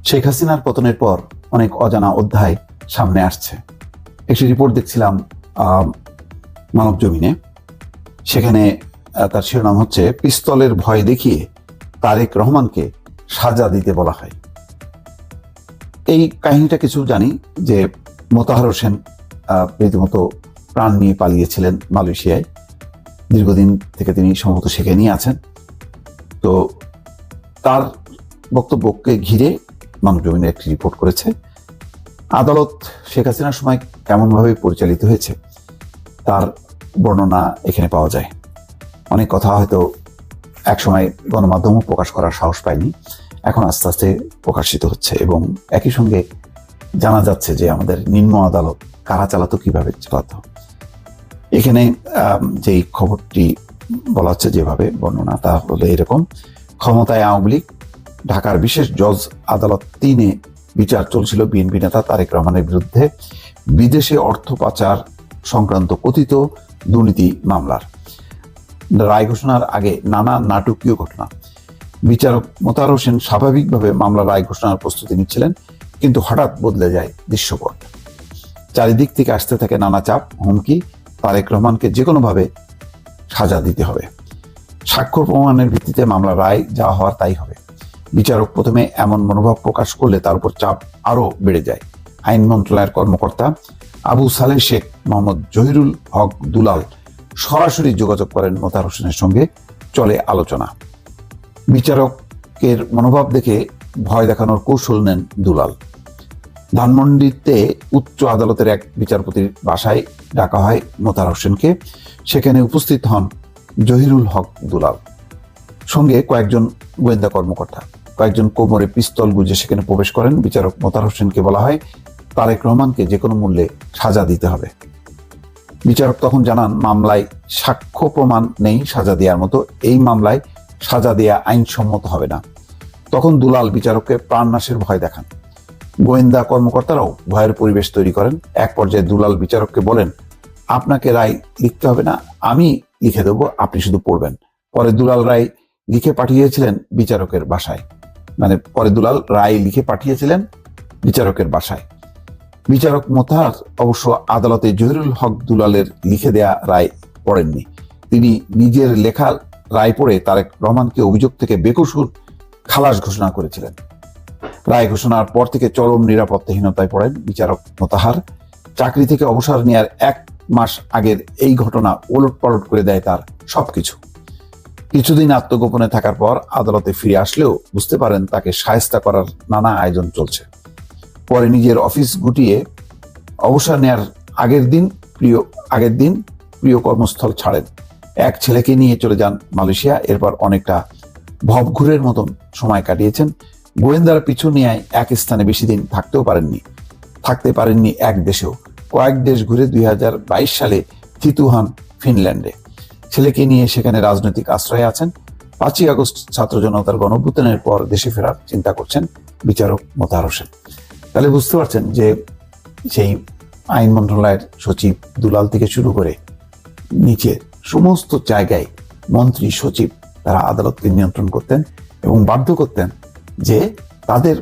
শেখ হাসিনার পতনের পর অনেক অজানা অধ্যায় সামনে আসছে। একটি রিপোর্ট দেখছিলাম মানব জমিনে। সেখানে তার শিরোনাম হচ্ছে, পিস্তলের ভয় দেখিয়ে তারেক রহমানকে সাজা দিতে বলা হয়। এই কাহিনীটা কিছু জানি যে মোতাহার হোসেন রীতিমতো প্রাণ নিয়ে পালিয়েছিলেন মালয়েশিয়ায়। দীর্ঘদিন থেকে তিনি সম্ভবত সেখানেই আছেন। তো তার বক্তব্যকে ঘিরে মানবজমিনে একটি রিপোর্ট করেছে। আদালত শেখ হাসিনার সময় কেমনভাবে পরিচালিত হয়েছে তার বর্ণনা এখানে পাওয়া যায়। অনেক কথা হয়তো একসময় গণমাধ্যমও প্রকাশ করার সাহস পায়নি, এখন আস্তে আস্তে প্রকাশিত হচ্ছে এবং একই সঙ্গে জানা যাচ্ছে যে আমাদের নিম্ন আদালত কারা চালাতো, কিভাবে চালাতো। এখানে যেই খবরটি বলা হচ্ছে, যেভাবে বর্ণনা, তা হলো এরকম: ক্ষমতায় আওয়ামী লীগ, ঢাকার বিশেষ জজ আদালত 3-এ বিচার চলছিল বিএনপি নেতা তারেক রহমানের বিরুদ্ধে বিদেশে অর্থ পাচার সংক্রান্ত কথিত দুর্নীতি মামলার। রায় ঘোষণার আগে নানা নাটকীয় ঘটনা। বিচারক মোতাহার হোসেন স্বাভাবিকভাবে মামলার রায় ঘোষণার প্রস্তুতি নিচ্ছিলেন, কিন্তু হঠাৎ বদলে যায় দৃশ্যপট। চারিদিক থেকে আসতে থাকে নানা চাপ, হুমকি। তারেক রহমানকে যে কোনোভাবে সাজা দিতে হবে, সাক্ষ্য প্রমাণের ভিত্তিতে মামলার রায় যা হওয়ার তাই হবে। বিচারক প্রথমে এমন মনোভাব প্রকাশ করলে তার উপর চাপ আরো বেড়ে যায়। আইন মন্ত্রণালয়ের কর্মকর্তা আবু সালেহ শেখ মোহাম্মদ জহিরুল হক দুলাল সরাসরি যোগাযোগ করেন মোতাহার হোসেনের সঙ্গে, চলে আলোচনা। বিচারকের মনোভাব দেখে ভয় দেখানোর কৌশল নেন দুলাল। ধানমন্ডিতে উচ্চ আদালতের এক বিচারপতির বাসায় ডাকা হয় মোতাহার হোসেনকে। সেখানে উপস্থিত হন জহিরুল হক দুলাল, সঙ্গে কয়েকজন গোয়েন্দা কর্মকর্তা। কয়েকজন কোমরে পিস্তল গুঁজে সেখানে প্রবেশ করেন। বিচারক মোতাহার হোসেনকে বলা হয়, তারেক রহমানকে যে কোনো মূল্যে সাজা দিতে হবে। বিচারক তখন জানান, মামলায় সাক্ষ্য প্রমাণ নেই সাজা দেওয়ার মতো, এই মামলায় সাজা দেয়া আইনসম্মত হবে না। তখন দুলাল বিচারককে প্রাণনাশের ভয় দেখান। গোয়েন্দা কর্মকর্তারাও ভয়ের পরিবেশ তৈরি করেন। এক পর্যায়ে দুলাল বিচারককে বলেন, আপনাকে রায় লিখতে হবে না, আমি লিখে দেবো, আপনি শুধু পড়বেন। পরে দুলাল রায় লিখে পাঠিয়েছিলেন বিচারকের বাসায়। পরে দুলাল রায় লিখে পাঠিয়েছিলেন বিচারকের বাসায়। বিচারক মোতাহার অবশ্য আদালতে জহিরুল হক দুলালের লিখে দেয়া রায় পড়েননি। তিনি নিজের লেখা রায় পড়ে তারেক রহমানকে অভিযোগ থেকে বেকসুর খালাস ঘোষণা করেছিলেন। রায় ঘোষণার পর থেকে চরম নিরাপত্তাহীনতায় পড়েন বিচারক মোতাহার। চাকরি থেকে অবসর নেওয়ার 1 মাস আগের এই ঘটনা ওলটপালট করে দেয় তার সবকিছু। কিছুদিন আত্মগোপনে থাকার পর আদালতে ফিরে আসলেও বুঝতে পারেন তাকে শায়েস্তা করার নানা আয়োজন চলছে। পরে নিজের অফিস গুটিয়ে অবসর নেওয়ার আগের দিন প্রিয় কর্মস্থল ছাড়েন। এক ছেলেকে নিয়ে চলে যান মালয়েশিয়া। এরপর অনেকটা ভবঘুরের মতন সময় কাটিয়েছেন। গোয়েন্দারা পিছু নিয়ে এক স্থানে বেশি দিন থাকতে পারেননি এক দেশেও। কয়েক দেশ ঘুরে 2022 সালে থিতু হন ফিনল্যান্ডে। ছেলেকে নিয়ে সেখানে রাজনৈতিক আশ্রয়ে আছেন। 5ই আগস্ট ছাত্র জনতার গণঅভ্যুত্থানের পর দেশে ফেরার চিন্তা করছেন বিচারক মোতাহার হোসেন। তাহলে বুঝতে পারছেন যে সেই আইন মন্ত্রণালয়ের সচিব দুলাল থেকে শুরু করে নিচের সমস্ত জায়গায় মন্ত্রী, সচিব, তারা আদালতকে নিয়ন্ত্রণ করতেন এবং বাধ্য করতেন যে তাদের